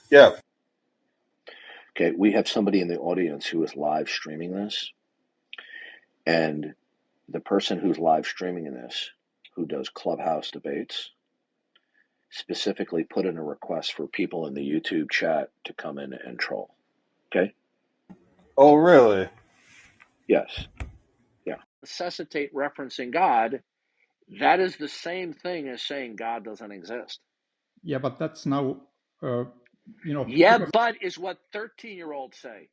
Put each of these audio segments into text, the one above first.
Yeah. Okay, we have somebody in the audience who is live streaming this, and the person who's live streaming this, who does Clubhouse debates, specifically put in a request for people in the YouTube chat to come in and troll. Okay? Oh, really? Yes. Yeah. Necessitate referencing God, that is the same thing as saying God doesn't exist. Yeah, but that's now, Yeah, because, but is what 13-year-olds say.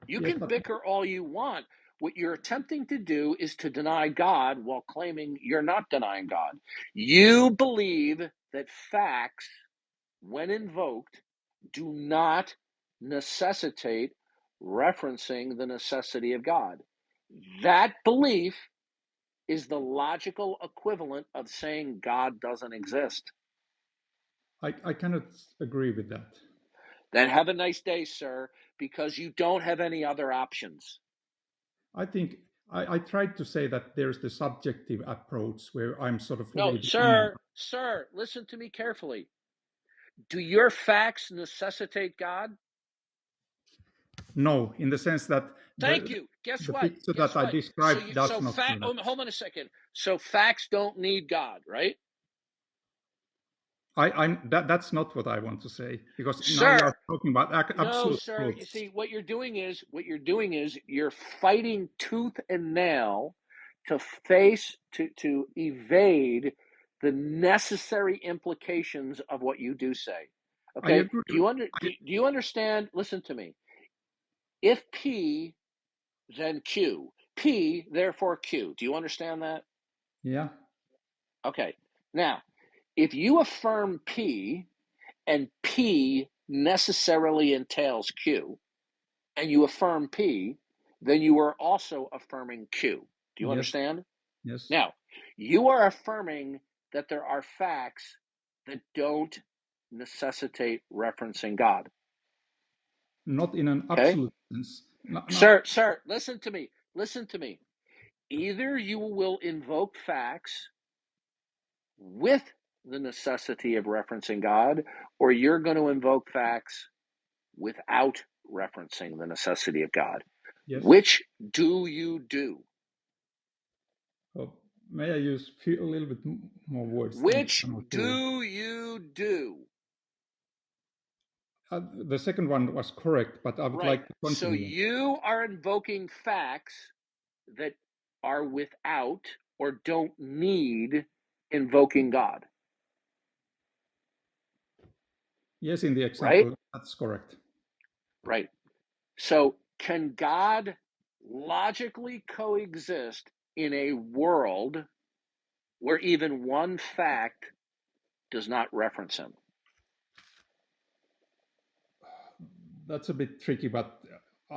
You yes, can but bicker all you want. What you're attempting to do is to deny God while claiming you're not denying God. You believe that facts, when invoked, do not necessitate referencing the necessity of God. That belief is the logical equivalent of saying God doesn't exist. I cannot agree with that. Then have a nice day, sir, because you don't have any other options. I think I tried to say that there's the subjective approach where I'm sort of No, following the inner. sir, listen to me carefully. Do your facts necessitate God? No, in the sense that Thank you. Guess the what? picture Guess that I what? described does not do that. Hold on a second. So facts don't need God, right? That's not what I want to say, because now you are Sir, talking about no, absolute sir. You truths. see, what you're doing is you're fighting tooth and nail to evade the necessary implications of what you do say. I Okay? agree. Do you understand? Listen to me. If P, then Q. P, therefore Q. Do you understand that? Yeah. Okay. Now, if you affirm P and P necessarily entails Q, and you affirm P, then you are also affirming Q. Do you Yes. understand? Yes. Now, you are affirming that there are facts that don't necessitate referencing God. Not in an Okay? absolute sense. No, no. Sir, listen to me. Listen to me. Either you will invoke facts with the necessity of referencing God, or you're going to invoke facts without referencing the necessity of God. Yes. Which do you do? Oh, may I use a little bit more words than Which I'm doing? do you do? The second one was correct, but I would Right. like to So continue. you are invoking facts that are without or don't need invoking God, Yes, in the right? example, that's correct. Right. So can God logically coexist in a world where even one fact does not reference him? That's a bit tricky, but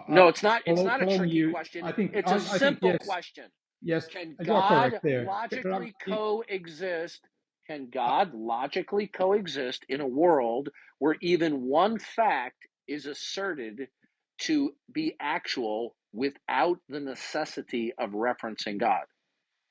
No, it's not. It's not a following tricky you, question. I think It's a I think simple yes, question. yes, Can you are correct God there. logically coexist? Can God logically coexist in a world where even one fact is asserted to be actual without the necessity of referencing God?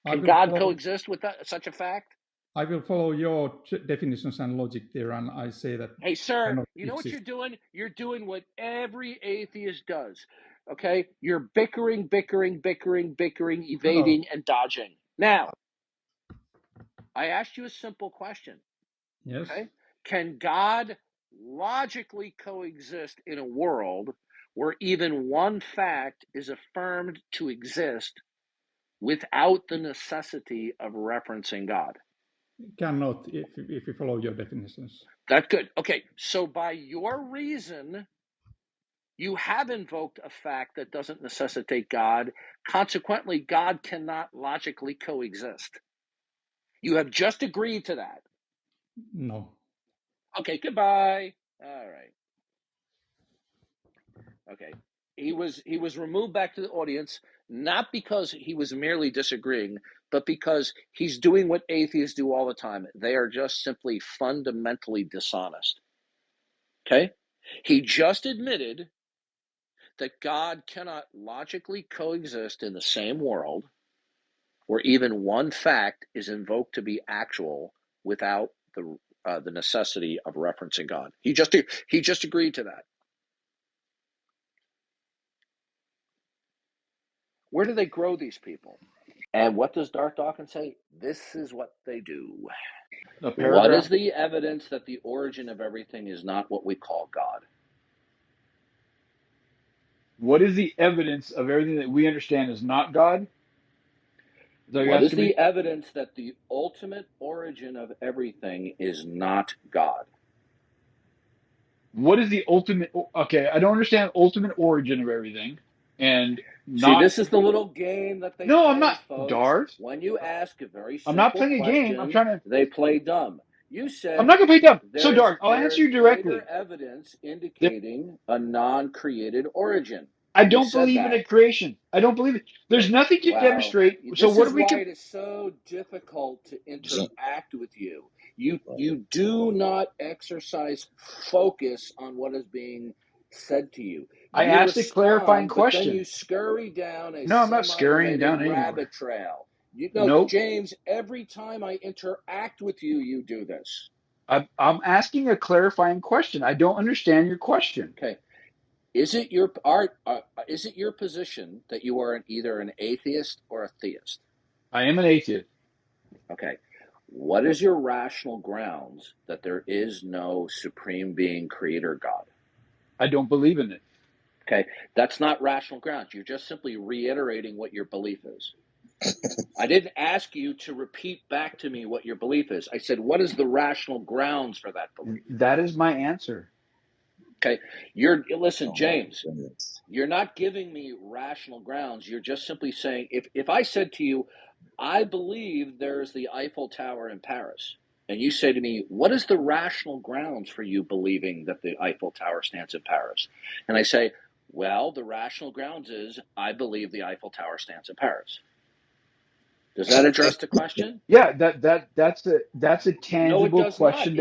I Can will God follow. coexist with such a fact? I will follow your definitions and logic there, and I say that Hey, sir, cannot you know what exist. you're doing? You're doing what every atheist does. Okay? You're bickering, No. evading, and dodging. Now, I asked you a simple question. Yes. Okay? Can God logically coexist in a world where even one fact is affirmed to exist without the necessity of referencing God? Cannot if you follow your definitions. That's good. Okay, so by your reason, you have invoked a fact that doesn't necessitate God. Consequently, God cannot logically coexist. You have just agreed to that. No. Okay, goodbye. All right. Okay. He was removed back to the audience not because he was merely disagreeing, but because he's doing what atheists do all the time. They are just simply fundamentally dishonest. Okay? He just admitted that God cannot logically coexist in the same world where even one fact is invoked to be actual without the the necessity of referencing God. He just agreed to that. Where do they grow these people? And what does Darth Dawkins say? This is what they do. What is the evidence that the origin of everything is not what we call God? What is the evidence of everything that we understand is not God? What is the evidence that the ultimate origin of everything is not God? What is the ultimate? Okay, I don't understand ultimate origin of everything, and See, not. this is the little game that they No, I'm play, not, folks. Darth. When you ask a very I'm not simple playing a game. I'm question, trying to. they play dumb. You I'm said not gonna play dumb. So, there's Darth, I'll answer there's you greater directly. evidence indicating a non-created origin. I You don't said believe in a that. creation. I don't believe it. There's nothing to Well, demonstrate. So, this what is are we? why it is so difficult to interact with you. You do not exercise focus on what is being said to you. I You asked a clarifying respond, but then you question. scurry down a No, I'm not scurrying semi-related down anywhere. rabbit trail. You know, Nope. James, every time I interact with you, you do this. I'm asking a clarifying question. I don't understand your question. Okay. Is it your position that you are either an atheist or a theist? I am an atheist. Okay. What is your rational grounds that there is no supreme being, creator, God? I don't believe in it. Okay. That's not rational grounds. You're just simply reiterating what your belief is. I didn't ask you to repeat back to me what your belief is. I said, what is the rational grounds for that belief? That is my answer. Okay. Listen, James, you're not giving me rational grounds. You're just simply saying, if I said to you, I believe there's the Eiffel Tower in Paris, and you say to me, what is the rational grounds for you believing that the Eiffel Tower stands in Paris? And I say, well, the rational grounds is I believe the Eiffel Tower stands in Paris. Does that address the question? Yeah, that's a No, it tangible does not. question.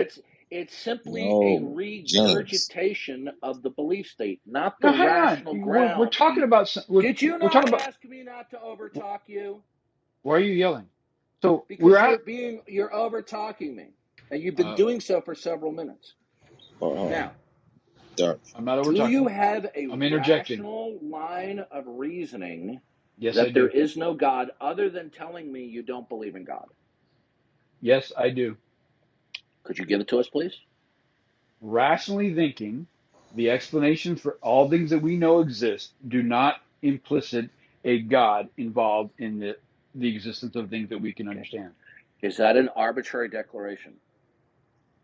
It's simply a regurgitation of the belief state, not the No, hang on. rational We're ground. talking about Did you we're not talking about. ask me not to overtalk you? Why are you yelling? So we're Because at. you're over talking me, and you've been doing so for several minutes. Now, I'm not over do you talking. have a I'm interjecting. rational line of reasoning Yes, I that there do. is no God other than telling me you don't believe in God? Yes, I do. Could you give it to us, please? Rationally thinking, the explanations for all things that we know exist do not implicit a God involved in the existence of things that we can understand. Is that an arbitrary declaration?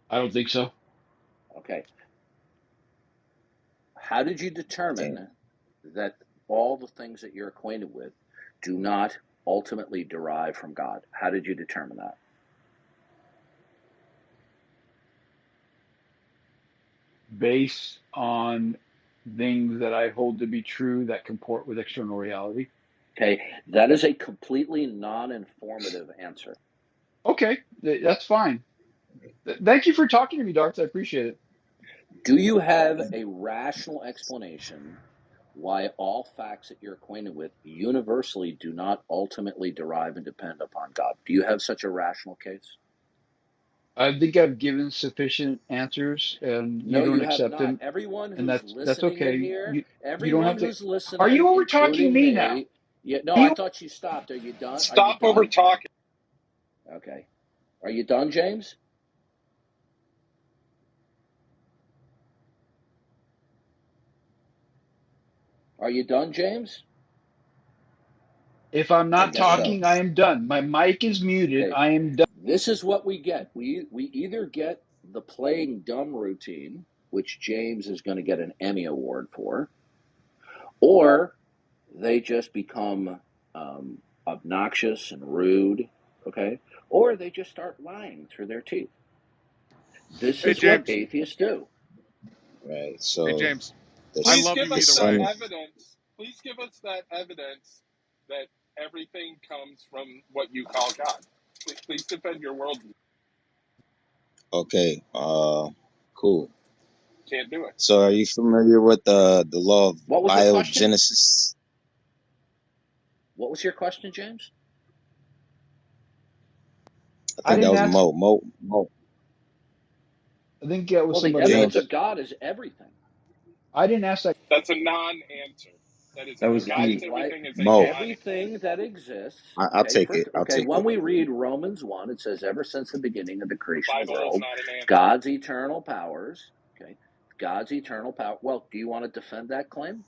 I don't think so. Okay. How did you determine that all the things that you're acquainted with do not ultimately derive from God? How did you determine that? Based on things that I hold to be true that comport with external reality. Okay, that is a completely non-informative answer. Okay, that's fine. Thank you for talking to me, Darth. I appreciate it. Do you have a rational explanation why all facts that you're acquainted with universally do not ultimately derive and depend upon God? Do you have such a rational case? I think I've given sufficient answers, and you No, don't you have accept not. them, Everyone and who's that's listening in okay. here, You don't everyone have to. who's Are listening, you over talking including me now? me. Yeah, no, Are I you thought you stopped. Are you done? Are you Stop over done? talking. Okay. Are you done, James? Are you done, James? If I'm not Yes. talking, I am done. My mic is muted. Okay. I am done. This is what we get. We either get the playing dumb routine, which James is going to get an Emmy award for, or they just become obnoxious and rude, okay? Or they just start lying through their teeth. This Hey, is what James. atheists do. Right. Hey, So James. I Please love give you us either that way. evidence. Please give us that evidence that everything comes from what you call God. Please defend your worldview. okay. Cool. Can't do it. So are you familiar with the law of What was your question? biogenesis? What was your question, James? I I think that didn't was ask. Mo. I think that was Well, the somebody Yeah, evidence else. of God is everything. I didn't ask that. That's a non-answer. That is that was Yes, besides E. like everything is a Mo. everything non-answer. that exists. I'll Okay, take it. I'll okay. take When it. we read Romans 1, it says, "Ever since the beginning of the The creation of the Bible is world, not an answer. God's eternal powers." Okay, God's eternal power. Well, do you want to defend that claim?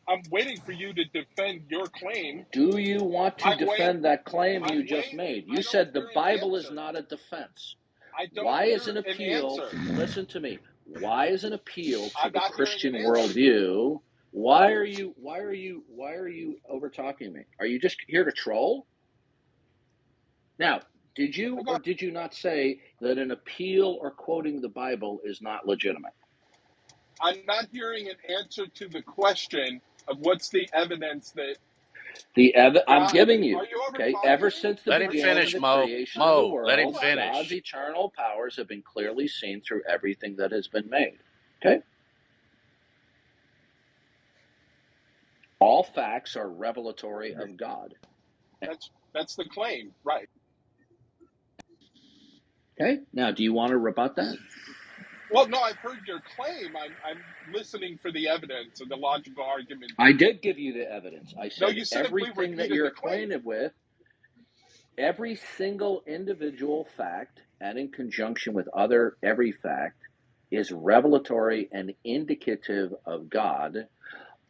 I'm waiting for you to defend your claim. Do you want to I'm waiting. defend that claim I'm you just waiting. made? You I don't said the hear an Bible is answer. not a defense. I don't Why hear is an an appeal? answer. Listen to me. Why is an appeal to I'm the not hearing Christian an answer. worldview? Why are you over talking me? Are you just here to troll? Now, did you or did you not say that an appeal or quoting the Bible is not legitimate? I'm not hearing an answer to the question of what's the evidence that I'm God. giving you, Are you over okay, talking ever me? since the Let him beginning of finish, the Mo. creation of the Mo, let him world, God's finish. eternal powers have been clearly seen through everything that has been made. Okay? All facts are revelatory of God. That's the claim, right? Okay? Now, do you want to rebut that? Well, no, I've heard your claim. I'm listening for the evidence and the logical argument. I did give you the evidence. I No, said you simply everything that repeated you're the claim. acquainted with, every single individual fact, and in conjunction with every fact, is revelatory and indicative of God.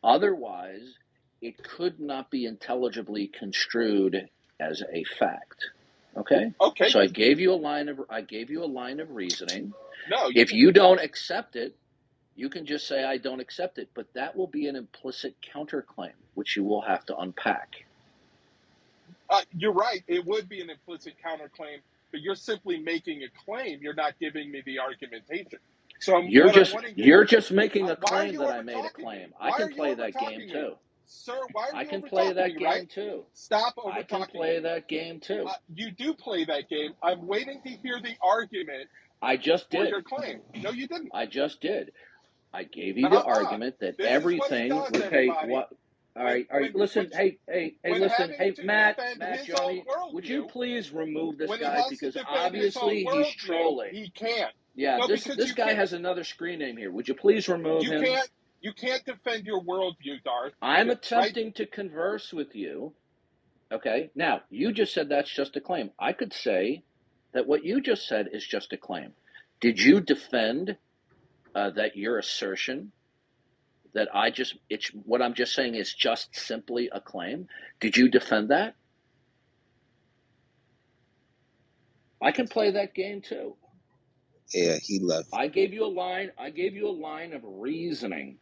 Otherwise, it could not be intelligibly construed as a fact. Okay? Okay. So I gave you a line of reasoning. No, you If didn't. you don't accept it, you can just say I don't accept it, but that will be an implicit counterclaim, which you will have to unpack. You're right. It would be an implicit counterclaim, but you're simply making a claim. You're not giving me the argumentation. So You're what I'm just wanting to you're do, just making a why are claim you that I over made a talking me? claim. I Why can are you play over that game talking me? too. Sir, why are I you can over play talking that me, right? game too. Stop over I can talking play me. that game too. You do play that game. I'm waiting to hear the argument I just for did. your claim. No, you didn't. I just did. I gave you the argument that This is what he everything. does, Okay, everybody. what? All right, all right. Listen, When listen, having hey, to Matt, defend his own Johnny, would you worldview, please remove this when he guy has to because defend his own obviously he's worldview, trolling. he can't. Yeah, No, because this you guy can't. has another screen name here. Would you please remove You him? can't. You can't defend your worldview, Darth. I'm Right? attempting to converse with you. Okay, now you just said that's just a claim. I could say that what you just said is just a claim. Did you defend that your assertion that what I'm just saying is just simply a claim? Did you defend that? I can play that game too. Yeah, he left. I gave you a line of reasoning.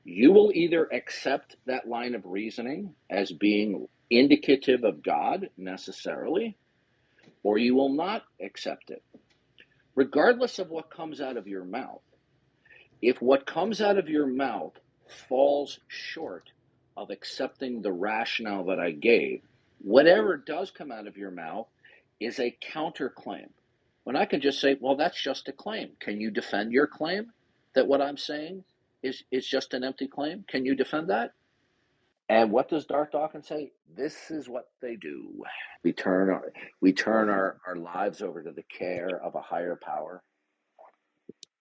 You will either accept that line of reasoning as being indicative of God necessarily, or you will not accept it. Regardless of what comes out of your mouth, if what comes out of your mouth falls short of accepting the rationale that I gave, whatever does come out of your mouth is a counterclaim. When I can just say, well, that's just a claim. Can you defend your claim that what I'm saying is just an empty claim? Can you defend that? And what does Darth Dawkins say? This is what they do. We turn our lives over to the care of a higher power.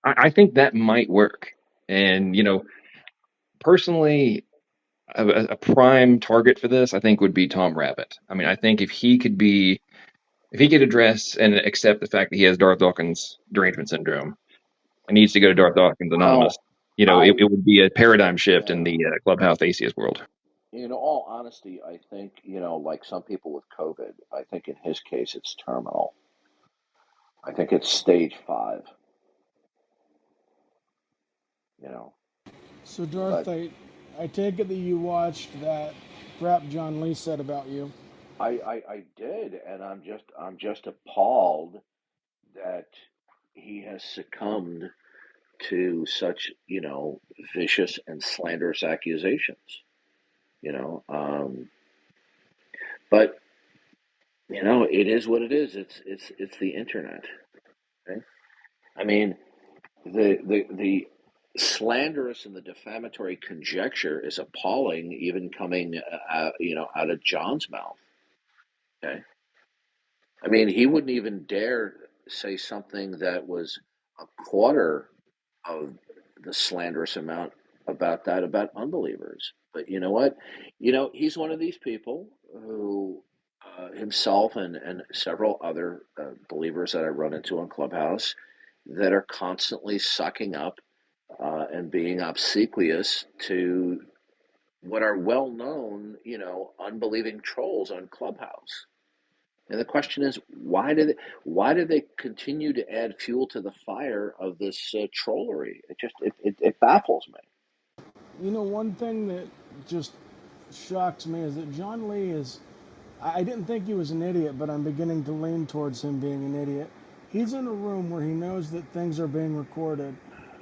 I think that might work. And, personally, a prime target for this, I think, would be Tom Rabbit. I mean, I think if he could address and accept the fact that he has Darth Dawkins derangement syndrome and needs to go to Darth Dawkins Anonymous, Well, I it would be a paradigm shift in yeah. the Clubhouse atheist world. In all honesty, I think, like some people with COVID, I think in his case it's terminal. I think it's stage 5, So Darth, But I take it that you watched that crap John Lee said about you. I did, and I'm just appalled that he has succumbed to such, vicious and slanderous accusations, you know. But it is what it is. It's the internet. Okay? I mean, the slanderous and the defamatory conjecture is appalling, even coming out of John's mouth. Okay, I mean, he wouldn't even dare say something that was a quarter of the slanderous amount about unbelievers. But you know what? He's one of these people who himself and several other believers that I run into on Clubhouse that are constantly sucking up and being obsequious to what are well known, unbelieving trolls on Clubhouse. And the question is, why do they continue to add fuel to the fire of this trollery? It baffles me. One thing that just shocks me is that John Lee is. I didn't think he was an idiot, but I'm beginning to lean towards him being an idiot. He's in a room where he knows that things are being recorded,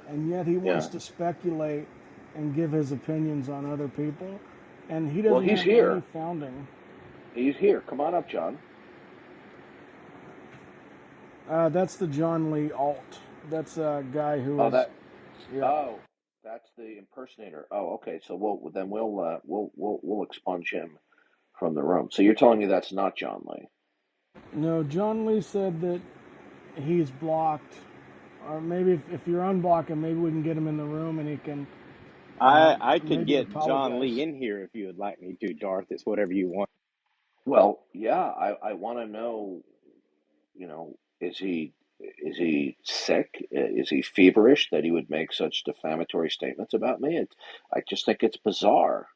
and yet he wants Yeah. to speculate and give his opinions on other people, and he Well, doesn't he's have any here. founding. He's here. Come on up, John. That's the John Lee alt. That's a guy who is. Yeah. Oh, that's the impersonator. Oh, okay. So we'll expunge him from the room. So you're telling me that's not John Lee? No, John Lee said that he's blocked, or maybe if you're unblocking, maybe we can get him in the room and he can I could maybe get John apologize. Lee in here if you would like me to, Darth. It's whatever you want. Well, yeah. I want to know. Is he sick? Is he feverish that he would make such defamatory statements about me? I just think it's bizarre.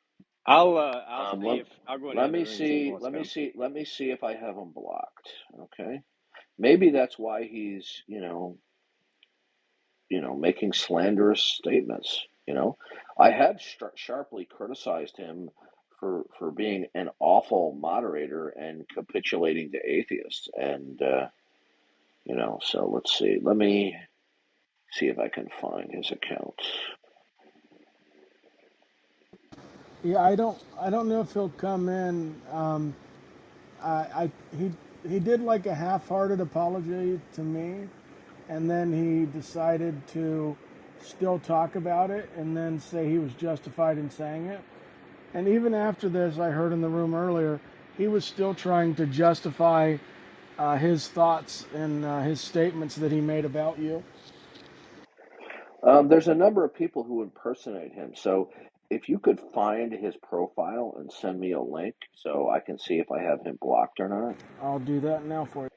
I'll see Let, if I'll go in the let other me room and see if he see. wants Let to me come. see. Let me see if I have him blocked. Okay. Maybe that's why he's making slanderous statements. I have sharply criticized him for being an awful moderator and capitulating to atheists. And so let's see. Let me see if I can find his account. Yeah, I don't know if he'll come in. I he did like a half-hearted apology to me, and then he decided to still talk about it and then say he was justified in saying it. And even after this, I heard in the room earlier, he was still trying to justify his thoughts and his statements that he made about you. There's a number of people who impersonate him. So if you could find his profile and send me a link so I can see if I have him blocked or not. I'll do that now for you.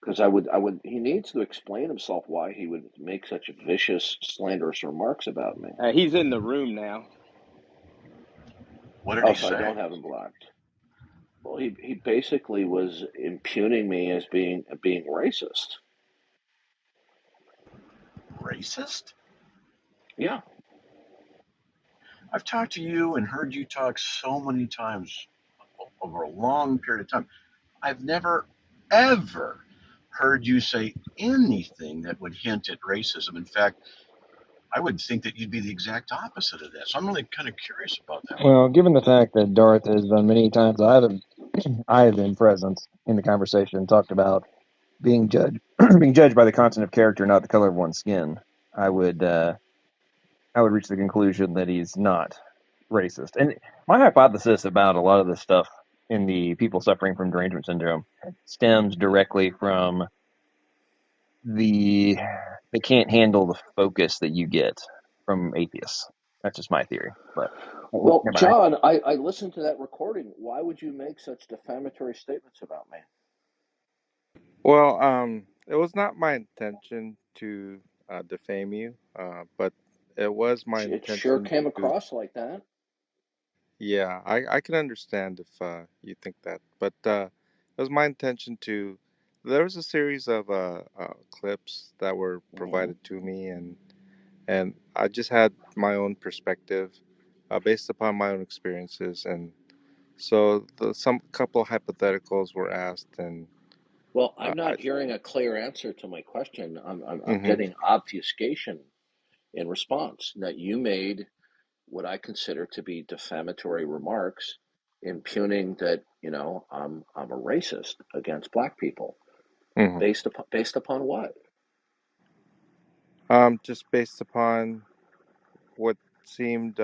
Because he needs to explain himself why he would make such vicious, slanderous remarks about me. He's in the room now. What did Oh, he so I say? don't have him blocked. Well, he basically was impugning me as being racist. Racist? Yeah. I've talked to you and heard you talk so many times over a long period of time. I've never, ever heard you say anything that would hint at racism. In fact, I would think that you'd be the exact opposite of that. So I'm really kind of curious about that. Well, given the fact that Darth has done many times, I have been present in the conversation and talked about being judged being judged by the content of character, not the color of one's skin. I would reach the conclusion that he's not racist. And my hypothesis about a lot of this stuff in the people suffering from derangement syndrome stems directly from they can't handle the focus that you get from atheists. That's just my theory. But Well, never mind. John, I listened to that recording. Why would you make such defamatory statements about me? Well, it was not my intention to defame you, but it was my It sure intention came to. across like that. Yeah, I can understand if you think that, but it was my intention to. There was a series of clips that were Mm-hmm. provided to me, and I just had my own perspective based upon my own experiences, and so some couple hypotheticals were asked, and Well, uh, I'm I. not hearing a clear answer to my question. I'm Mhm. getting obfuscation in response that you made what I consider to be defamatory remarks, impugning that I'm a racist against black people. Mhm. Based upon what? Just based upon what seemed,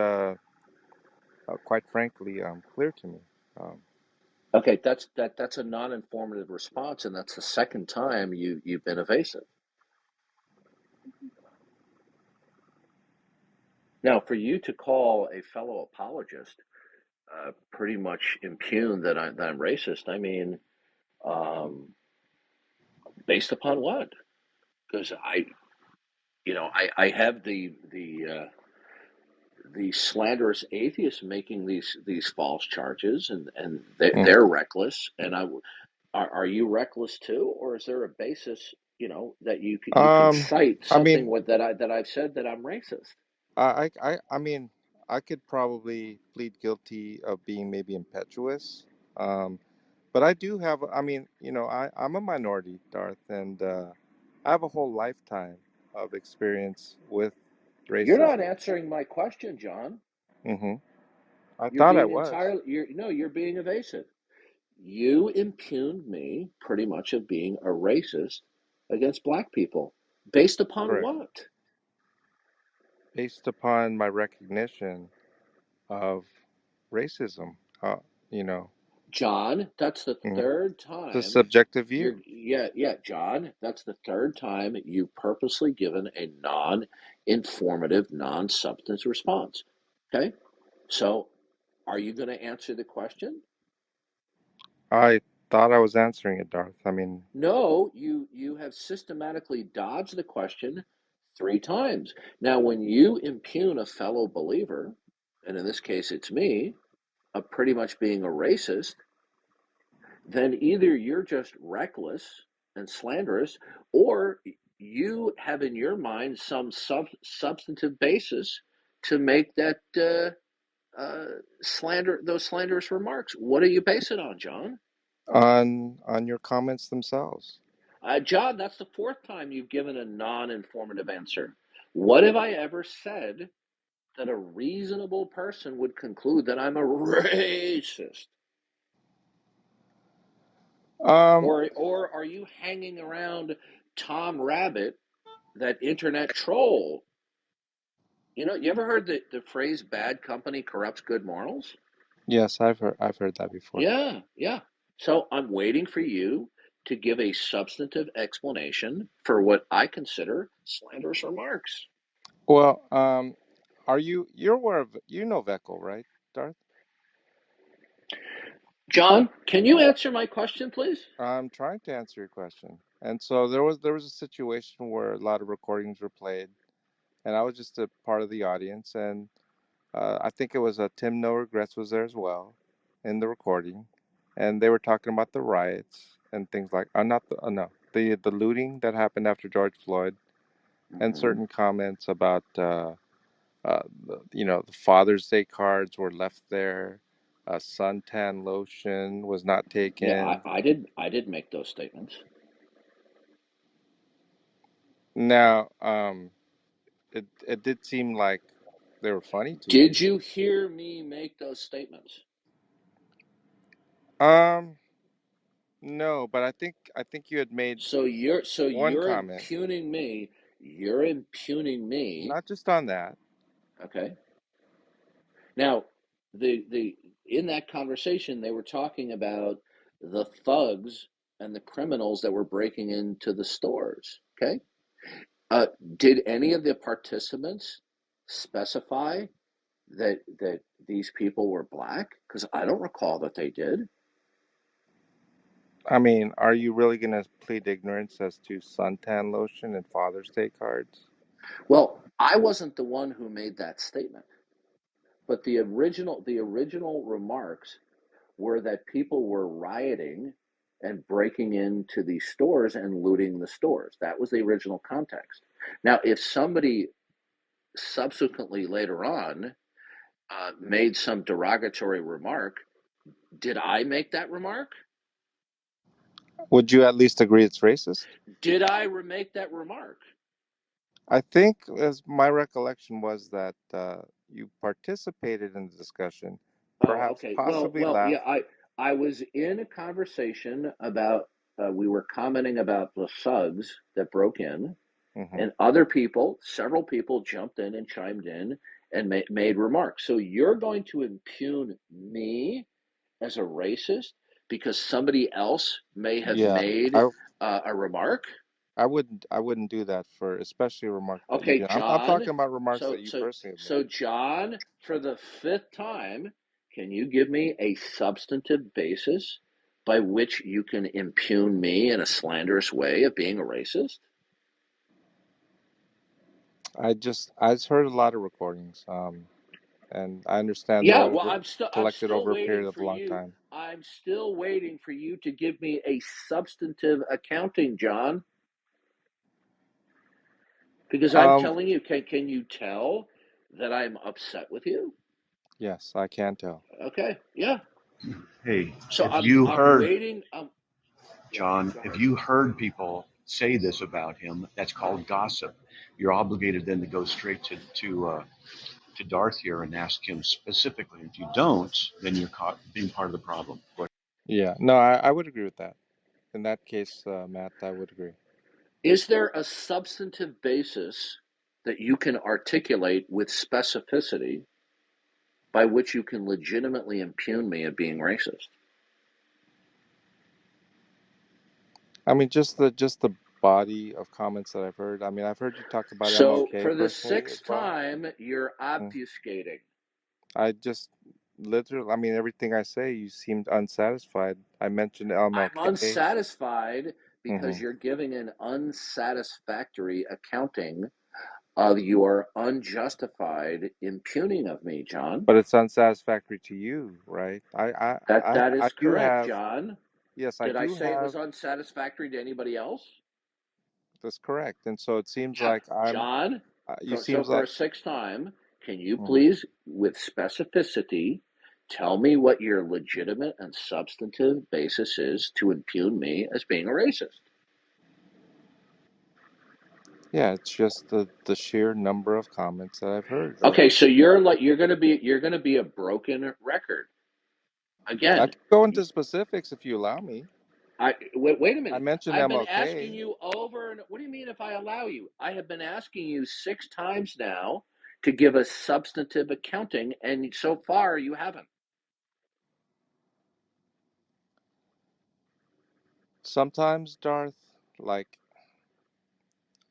quite frankly, clear to me. Um, Okay, that's a non-informative response, and that's the second time you've been evasive. Now, for you to call a fellow apologist pretty much impugn that I'm racist, I mean, based upon what? Because I have the slanderous atheists making these false charges, and Mm. they're reckless. And are you reckless too, or is there a basis, that you can cite I something mean, that I've said that I'm racist? I mean, I could probably plead guilty of being maybe impetuous. Um, but I do have, I mean, I'm a minority, Darth, and I have a whole lifetime of experience with You're not racism. answering my question, John. Hmm. I You're thought I being was. entirely you're being evasive. You impugned me pretty much of being a racist against black people. Based upon Correct. what? Based upon my recognition of racism, you know, John, that's the mm, third the time subjective view. John, that's the third time you've purposely given a non-informative, non-substance response. Okay? So, are you going to answer the question? I thought I was answering it, Darth. I mean, No, you have systematically dodged the question 3 times. Now, when you impugn a fellow believer, and in this case it's me, of pretty much being a racist, then either you're just reckless and slanderous, or you have in your mind some substantive basis to make that those slanderous remarks. What do you base it on, John? on your comments themselves. John, that's the fourth time you've given a non-informative answer. What have I ever said that a reasonable person would conclude that I'm a racist? Um, Or are you hanging around Tom Rabbit, that internet troll? You ever heard the phrase "bad company corrupts good morals"? yes, I've heard that before. Yeah, yeah. So I'm waiting for you to give a substantive explanation for what I consider slanderous remarks. Well, you're aware of, Veckel, right, Darth? John, can you answer my question, please? I'm trying to answer your question. And so there was a situation where a lot of recordings were played, and I was just a part of the audience, and I think it was Tim No Regrets was there as well in the recording, and they were talking about the riots and things like not the no the looting that happened after George Floyd, and Mm-hmm. certain comments about the Father's Day cards were left there, suntan lotion was not Yeah, taken. I did make those statements. Now, it did seem like they were funny to Did you. you hear me make those statements? Um, no, but I think you had made So you're so one you're comment, impugning me. You're impugning me. not just on that. Okay. Now, the in that conversation, they were talking about the thugs and the criminals that were breaking into the stores. Okay. Uh, did any of the participants specify that these people were black? Because I don't recall that they did. I mean, are you really going to plead ignorance as to suntan lotion and Father's Day cards? Well, I wasn't the one who made that statement, but the original remarks were that people were rioting and breaking into these stores and looting the stores. That was the original context. Now, if somebody subsequently later on made some derogatory remark, did I make that remark? Would you at least agree it's racist? Did I remake that remark? I think, as my recollection was, that you participated in the discussion, Oh, perhaps okay. Well, possibly well, yeah. laughed. I was in a conversation about. We were commenting about the thugs that broke in, Hmm. and several people jumped in and chimed in and made remarks. So you're going to impugn me as a racist because somebody else may have Yeah, made I a remark? I wouldn't do that for especially remarks that you Okay, did. I'm talking John. about remarks So that you so personally have made. so John, for the fifth time, can you give me a substantive basis by which you can impugn me in a slanderous way of being a racist? I just heard a lot of recordings, and I understand Yeah, they're well, I'm collected still over a waiting period of for a long you. time. I'm still waiting for you to give me a substantive accounting, John. Because I'm Um, telling you, can you tell that I'm upset with you? yes, I can tell. Okay, yeah. Hey, So if you I'm heard, waiting. Yeah, John, go if ahead. you heard people say this about him, that's called gossip. You're obligated then to go straight to Darth here and ask him specifically. If you don't, then you're caught being part of the problem. Yeah, no, I would agree with that. In that case, Matt, I would agree. Is there a substantive basis that you can articulate with specificity by which you can legitimately impugn me of being racist? I mean, just the body of comments that I've heard. I mean, I've heard you talk about So MLK for the personally as sixth well. time, you're Mm. obfuscating. I just literally, I mean, everything I say, you seemed unsatisfied. I mentioned I'm MLK. unsatisfied Hmm. because you're giving an unsatisfactory accounting of your unjustified impugning of me, John. But it's unsatisfactory to you, right? That I is do correct, have, John. yes, I Did I do say it have, was unsatisfactory to anybody else? that's correct. And so it seems Yeah, like John. you So seems for like, a sixth time, can you mhm. please, with specificity, tell me what your legitimate and substantive basis is to impugn me as being a racist? Yeah, it's just the sheer number of comments that I've heard. Okay, so you're gonna be a broken record I again. could go into specifics if you allow me. Wait a I minute. mentioned I've been asking MLK. you over and what do you mean if I allow you? I have been asking you 6 times now to give a substantive accounting, and so far you haven't. Sometimes, Darth, like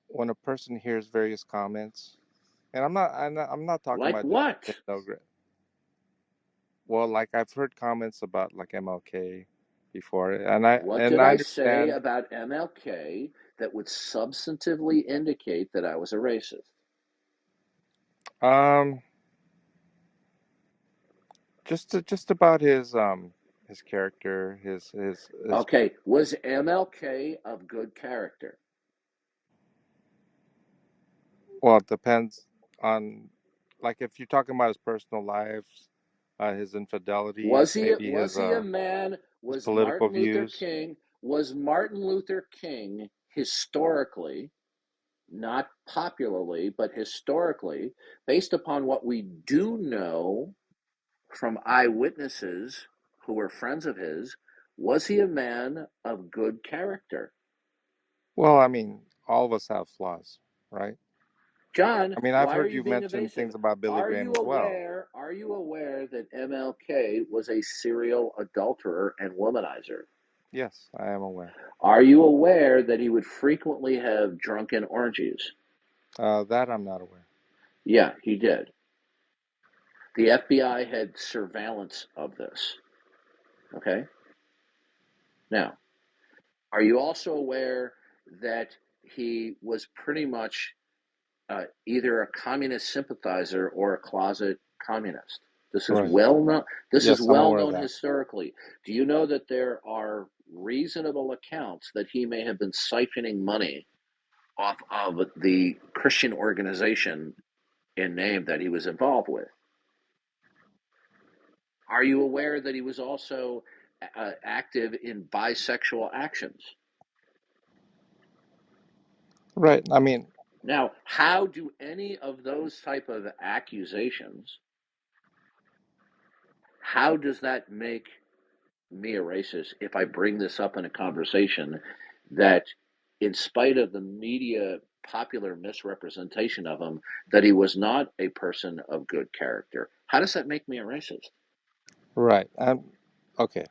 when a person hears various comments, and I'm not talking Like about just what? Tim Nogret. Well, like I've heard comments about like MLK before, and I What and did I I say understand. about MLK that would substantively indicate that I was a racist? Um, just about his character, his. Okay, was MLK of good character? Well, it depends on, like, if you're talking about his personal lives, his infidelities, maybe Was he a man? his Was political Martin Luther views. King? Was Martin Luther King historically, not popularly, but historically, based upon what we do know from eyewitnesses who were friends of his, was he a man of good character? Well, I mean, all of us have flaws, right? John, I mean, I've why are heard you you being mention evasive? things about Billy Are Graham you as well. aware? Are you aware that MLK was a serial adulterer and womanizer? Yes, I am aware. Are you aware that he would frequently have drunken orgies? That I'm not aware. Yeah, he did. The FBI had surveillance of this. Okay? Now, are you also aware that he was pretty much either a communist sympathizer or a closet communist? This is Right. well known. This is Yes, I'm well aware of known that. historically. Do you know that there are reasonable accounts that he may have been siphoning money off of the Christian organization in name that he was involved with? Are you aware that he was also active in bisexual actions? Right. I mean, Now, how do any of those type of accusations, how does that make me a racist if I bring this up in a conversation that, in spite of the media popular misrepresentation of him, that he was not a person of good character? How does that make me a racist? right. Okay.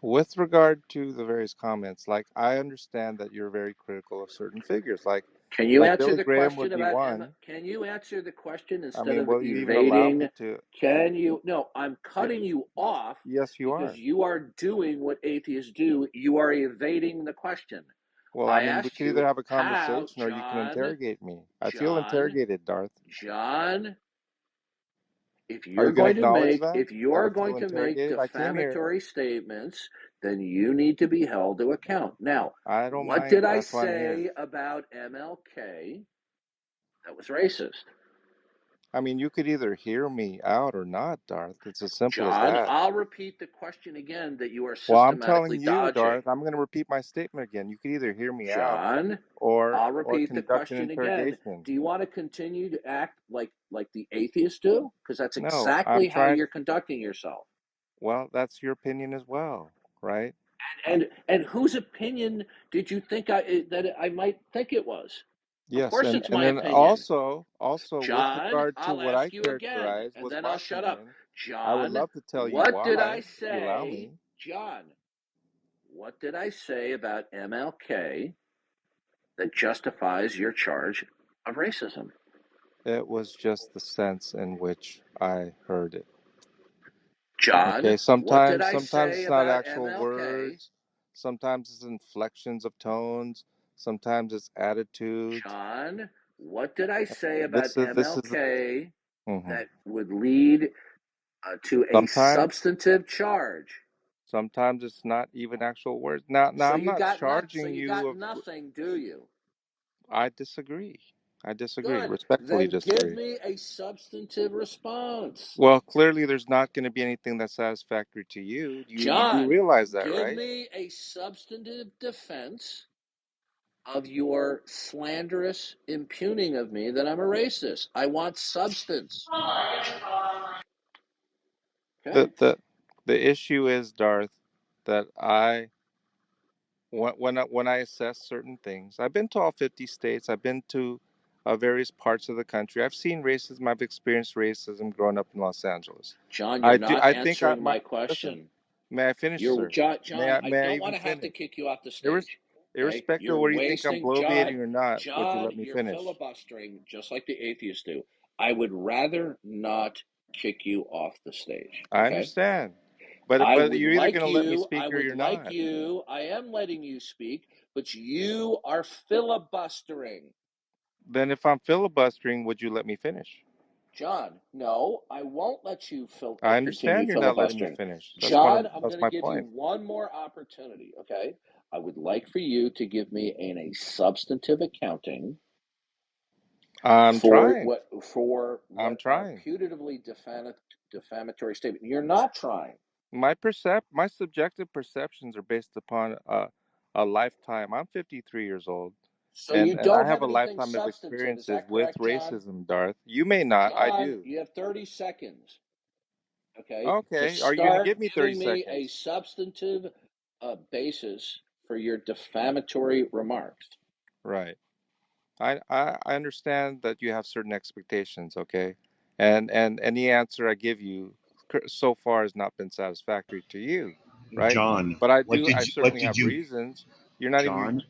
With regard to the various comments, like I understand that you're very critical of certain figures, Can you like answer Billy the Graham question would be about one. Can you answer the question I instead mean, of will you even allow me evading? to? Can you? No, I'm Yeah, cutting you off yes, you because are. you are doing what atheists do. You are evading the question. Well, I I mean, we asked could either you have a how, conversation or you can interrogate me. I feel John, interrogated, Darth. John. If Are you're you going to going to acknowledge make that? if you That are I going feel to make interrogated? I came here. defamatory statements, then you need to be held to account. Now, I don't what mind. did I That's why I'm here. say about MLK that was racist? I mean, you could either hear me out or not, Darth. It's as simple as John, that. I'll repeat the question again that you are Well, I'm telling systematically you, dodging. Darth, I'm going to repeat my statement again. You could either hear me out John, or I'll repeat the conduct an question again. interrogation. Do you want to continue to act like the atheists do? Because that's No, I'm exactly how trying. you're conducting yourself. Well, that's your opinion as well, right? And whose opinion did you think that I might think it was? Of Yes, course, it's and my then opinion. also with John, regard to I'll what I ask you again, characterize and was then I'll shut up. blasphemy, I would John, love to tell you what did I why, if you allow say? me. John, what did I say about MLK that justifies your charge of racism? It was just the sense in which I heard it. John, Okay, what did sometimes say it's not about actual MLK? words, sometimes it's inflections of tones, sometimes it's attitudes. John, what did I say about This is MLK mhm. that would lead to a Sometimes substantive charge? sometimes it's not even actual words. Now So I'm you not got not. So charging you you got of nothing, do you? I disagree. I disagree. Good. Respectfully Then give disagree. me a substantive response. Well, clearly there's not going to be anything that's satisfactory to you. You do John, realize that, give right? me a substantive defense of your slanderous impugning of me that I'm a racist. I want substance. Okay? The issue is, Darth, that when I assess certain things, I've been to all 50 states. I've been to various parts of the country. I've seen racism. I've experienced racism growing up in Los Angeles. John, you're not I think I answering my my listen. question. May I finish, You're sir? John, I May I don't want even to have to finish? kick you off the Irres, stage. Okay? Irrespective of You're whether you think I'm wasting bloviating or not, would you John, let me you're finish? filibustering just like the atheists do. I would rather not kick you off the stage. I Okay? understand, I but would you're either like going to let me you, speak or you're not. I am letting you speak, but you are filibustering. Then if I'm filibustering, would you let me finish? John, no, I won't let you I continue understand you're not letting me filibustering. finish. John, I'm That's going to my give you point. one more opportunity, okay? I would like for you to give me a substantive accounting I'm trying. for I'm what are trying. putatively defamatory statements. You're not trying. My subjective perceptions are based upon a lifetime. I'm 53 years old, So you and I don't have have a anything lifetime of substantive. Is experiences that with correct, John? racism, Darth. You may not. I John, do. you have 30 seconds, okay, to Okay. Are you going to start give me 30 giving me a seconds? substantive basis for your defamatory remarks. Right. I understand that you have certain expectations, okay? And any answer I give you so far has not been satisfactory to you, right? John, But I what certainly did have you, reasons. You're not even John,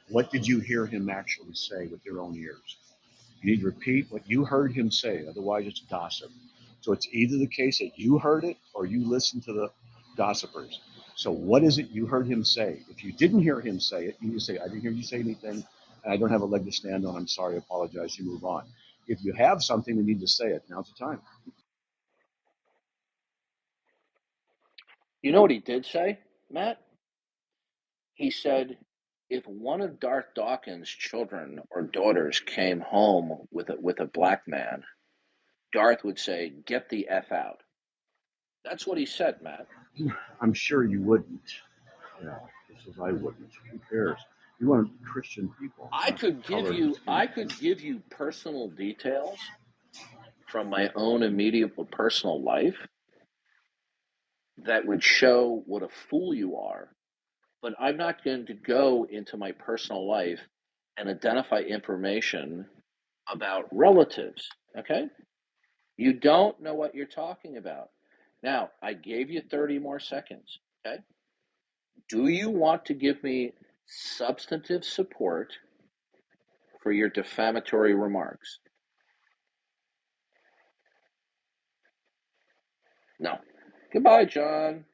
what did you hear him actually say with your own ears? You need to repeat what you heard him say, otherwise it's gossip. So it's either the case that you heard it or you listened to the gossipers. So what is it you heard him say? If you didn't hear him say it, you need to say, I didn't hear you say anything, and I don't have a leg to stand on. I'm sorry, I apologize, you move on. If you have something, you need to say it. Now's the time. You know what he did say, Matt? He said, if one of Darth Dawkins' children or daughters came home with a black man, Darth would say, "Get the F out." That's what he said, Matt. I'm sure you wouldn't. Yeah, just as I wouldn't. Who cares? You want Christian people, not colored skin I people. could give you personal details from my own immediate personal life that would show what a fool you are, but I'm not going to go into my personal life and identify information about relatives, okay? You don't know what you're talking about. Now, I gave you 30 more seconds. Okay? Do you want to give me substantive support for your defamatory remarks? No. Goodbye, John.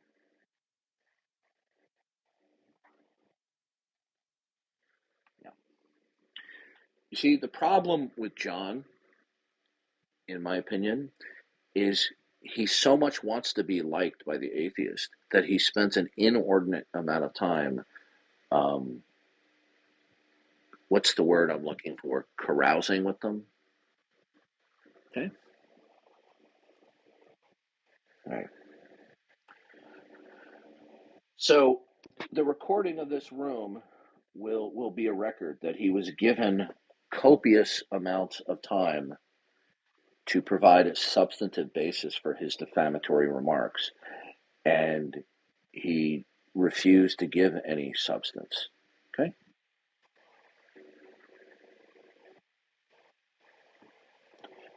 No. You see, the problem with John, in my opinion, is he so much wants to be liked by the atheist that he spends an inordinate amount of time, what's the word I'm looking for? Carousing with them. Okay? All right. So the recording of this room will be a record that he was given copious amounts of time to provide a substantive basis for his defamatory remarks, and he refused to give any substance. Okay?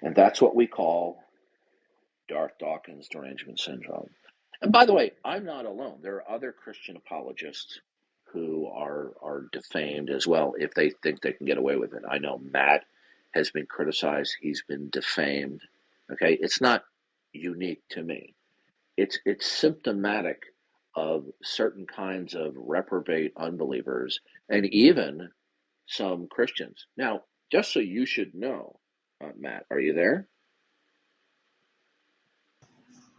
And that's what we call Darth Dawkins derangement syndrome. And by the way, I'm not alone. There are other Christian apologists who are defamed as well if they think they can get away with it. I know Matt has been criticized. He's been defamed. Okay? It's not unique to me. It's symptomatic of certain kinds of reprobate unbelievers and even some Christians. Now, just so you should know, Matt, are you there?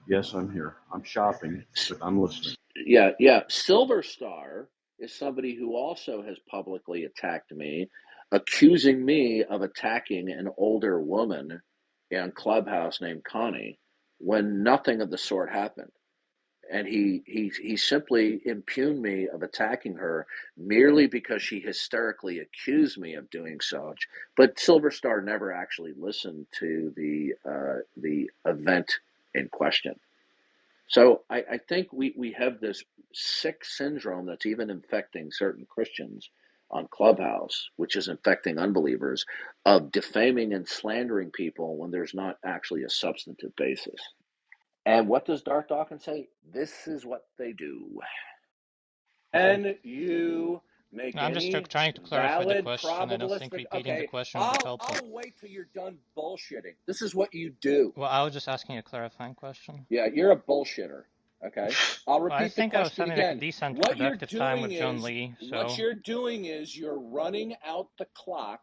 Yes, I'm here. I'm shopping, but I'm listening. Yeah. Silver Star is somebody who also has publicly attacked me, accusing me of attacking an older woman on Clubhouse named Connie when nothing of the sort happened. And he simply impugned me of attacking her merely because she hysterically accused me of doing such. But Silver Star never actually listened to the event in question. So I think we have this sick syndrome that's even infecting certain Christians on Clubhouse, which is infecting unbelievers, of defaming and slandering people when there's not actually a substantive basis. And what does Darth Dawkins say? This is what they do. And you make I'm just any trying to clarify the valid question. I don't think probabilistic. repeating the Okay, question would be I'll helpful. wait till you're done bullshitting. This is what you do. Well, I was just asking a clarifying question. Yeah, you're a bullshitter. Okay, I'll Well, I repeat the think I was question having like a again. decent What you're productive time doing with John is Lee, what so you're doing is you're running out the clock.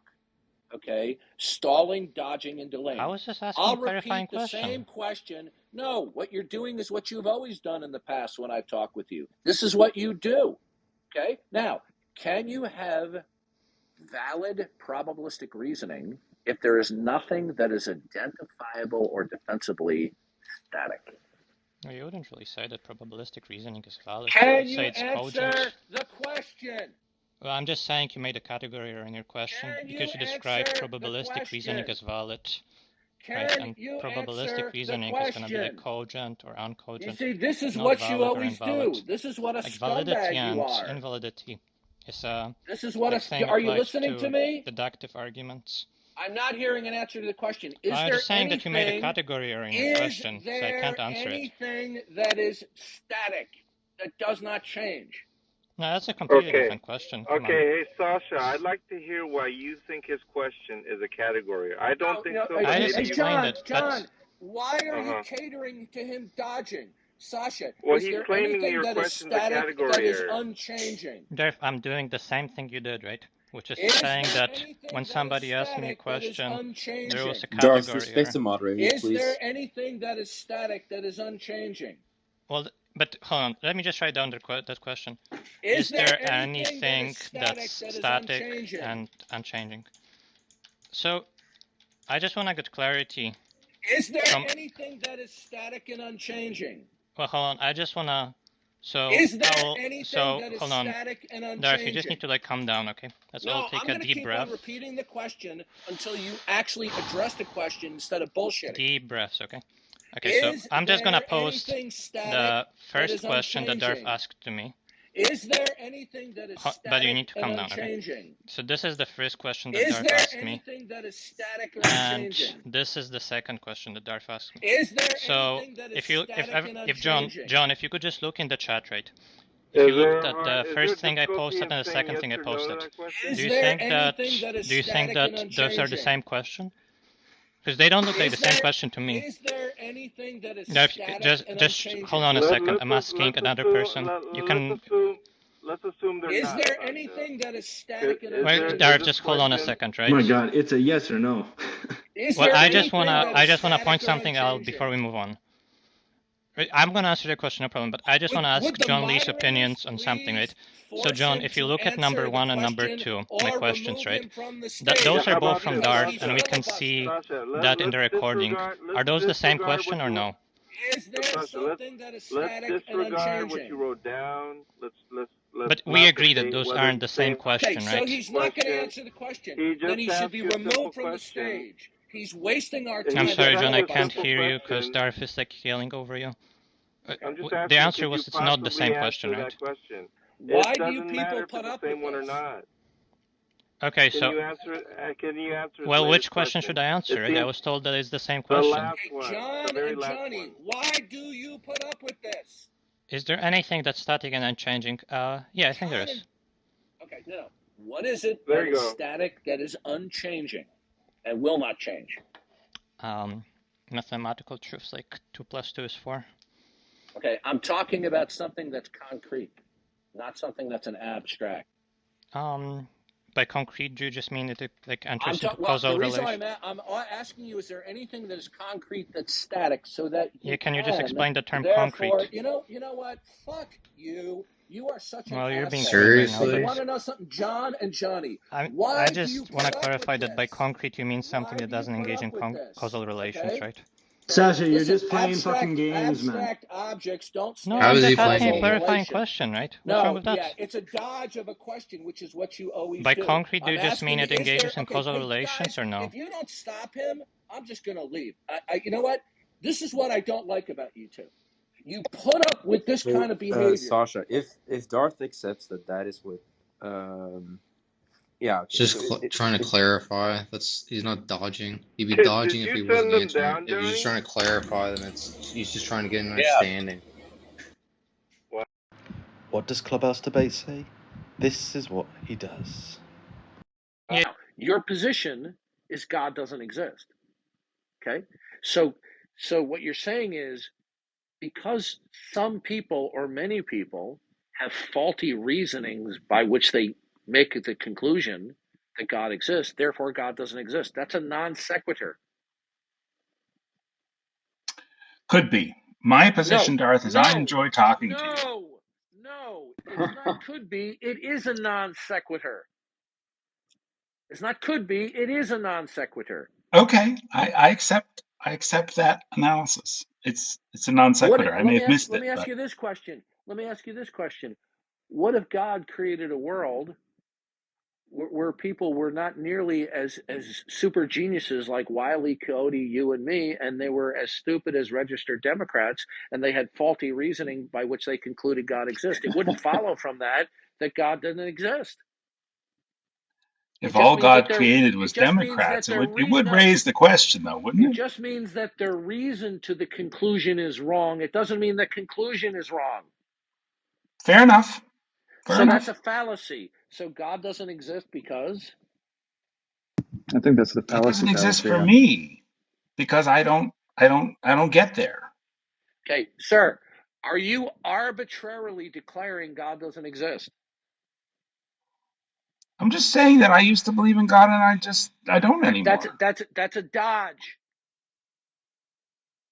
Okay, stalling, dodging, and I delaying. was just asking a I'll clarifying repeat the question. same question. No, what you're doing is what you've always done in the past when I've talked with you. This is what you do. Okay, now, can you have valid probabilistic reasoning if there is nothing that is identifiable or defensibly static? Well, you wouldn't really say that probabilistic reasoning is valid. Can You'd say you it's answer cogent. the question? Well, I'm just saying you made a category error in your question Can you because you answer described the probabilistic reasoning question? as valid, right? Can And you probabilistic answer the reasoning is going to be like question? cogent or You uncogent, see, this is not what you valid or always invalid. do. This is what a Like validity scumbag you and are. invalidity is This is what like saying are you applied listening to to me? deductive arguments. I'm not hearing an answer to the question. I'm just saying that you made a category error in your Is question, so I there can't answer it. anything that is static, that does not change? No, that's a completely Okay. different question. Come on. Okay, hey Sasha, I'd like to hear why you think his question is a category. I don't think No, so, but I just maybe you explained can. it. John, why are you Uh-huh. catering to him dodging? Sasha, Well, is he's there claiming anything your that is question's a static, that category is error. unchanging? Derf, I'm doing the same thing you did, right? Which is Is saying there that when anything that is somebody asks me a static, that is question, there was unchanging? a Darth, category respect error. the moderators, Is there please. anything that is static, that is unchanging? Well, but hold on. Let me just write down that question. Is Is there there anything that is anything static, that's that is static unchanging? and unchanging? So I just want to get clarity Is there from. anything that is static and unchanging? Well, hold on. I just wanna. So Is I there will. anything So that is hold on, static and Darth. You just unchanging? need to like calm down, okay? Let's all No, take I'm a going to deep keep on breath. repeating the question until you actually address the question instead of bullshitting. Deep breaths, okay? Okay, so Is I'm just gonna there post anything static the that first is question that Darth unchanging? asked to me. Is there anything that is But you static need to and calm down, okay? unchanging? So this is the first question that Is Darth there asked me, anything that is static or and unchanging? this is the second question that Darth asked me. Is there So anything that is if you, static and if unchanging? John, if you could just look in the chat, right? If you looked at the first thing I posted and the second thing I posted, do you think that those are the same question? Because they don't look like the same question to me. Is there anything that is No, static just and just unchanging? hold on a second. I'm asking another person. You can. Let's assume they're Is not. there anything that is static and Wait, unchanging? Darth, just hold on a second, right? Oh my God, it's a yes or no. Is Well, there I just anything that is wanna static point or something out unchanging? before we move on. Right, I'm gonna answer your question, no problem. But I just wanna ask John Lee's opinions on something, right? So, John, if you look at number 1 and number 2, my questions, right? Those are both from Darth, and we can see that in the recording. Are those the same question or no? Is there something that is static Let's and disregard what unchanging? you wrote down. Let's But we agree that those aren't the same question, Okay, so right? he's not going to answer the question. Then he should be removed from the stage. He's wasting our time. I'm sorry, John, I can't hear you because Darth is like yelling over you. I'm just The asking, answer was it's not the same question, right? that question? Why do you people put up with One or this? not. Okay, Can so you answer it? Can you answer? well, which question should I answer? Right? I was told that it's the same The question. last one. John The very and last Johnny, one. why do you put up with this? Is there anything that's static and unchanging? Yeah, I think there is. Okay, no. What is it There that you is go. static, that is unchanging, and will not change? Mathematical truths like 2 + 2 is 4. Okay, I'm talking about something that's concrete, not something that's an abstract. By concrete, do you just mean it like enters into Well, causal the reason relation? I'm asking you, is there anything that is concrete that's static, so that you can you just explain the term therefore, concrete? you know what? Fuck you. You are such an Well, you're being asshole. silly right now, Hey, but you want to know something, John and Johnny? I Why just want to clarify that by concrete you mean something that doesn't engage in causal relations, okay? right? Sasha, you're Listen, just playing fucking games, man. abstract objects don't No, stand I'm for just causal asking a clarifying relations. question, right? What's wrong with that? Yeah, it's a dodge of a question, which is what you always By do. concrete, do you I'm just mean asking it engages in okay, causal hey, relations guys, or no? if you don't stop him, I'm just going to leave. You know what? This is what I don't like about you two. You put up with this kind of behavior. Sasha, if Darth accepts that is what, yeah, okay. Just So trying to clarify. He's not dodging. He'd be Did dodging if you he send wasn't them answering. down, If he's just Johnny? trying to clarify, then he's just trying to get an Yeah. understanding. What does Clubhouse Debate say? This is what he does. Now, your position is God doesn't exist. Okay? So what you're saying is, because some people or many people have faulty reasonings by which they make the conclusion that God exists, therefore God doesn't exist. That's a non sequitur. Could be. My position, Darth, is I enjoy talking to you. No, it's not could be. It is a non sequitur. It's not could be. It is a non sequitur. Okay, I accept that analysis. It's a non sequitur. I may have missed it. Let me ask you this question. What if God created a world where people were not nearly as super geniuses like Wiley, Cody, you and me, and they were as stupid as registered Democrats, and they had faulty reasoning by which they concluded God exists? It wouldn't follow from that God didn't exist. If all God created was Democrats, it would raise the question, though, wouldn't it? It just means that their reason to the conclusion is wrong. It doesn't mean the conclusion is wrong. Fair enough. That's a fallacy. So God doesn't exist because? I think that's the fallacy. It doesn't exist for me because I don't get there. Okay, sir, are you arbitrarily declaring God doesn't exist? I'm just saying that I used to believe in God and I don't anymore. That's a dodge.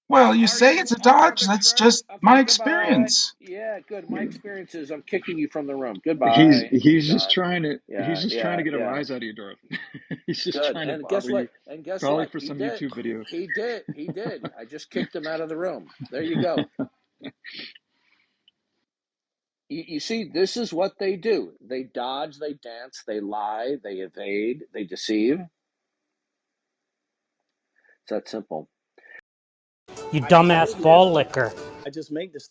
Well, you say it's a dodge. That's just my experience. Yeah, good. My experience is I'm kicking you from the room. Goodbye. He's just trying to get a rise out of you, Dorothy. He's just trying to bother you. And guess Probably what? for some YouTube videos. He did. I just kicked him out of the room. There you go. You see, this is what they do. They dodge, they dance, they lie, they evade, they deceive. It's that simple. You dumbass ball licker. I just make this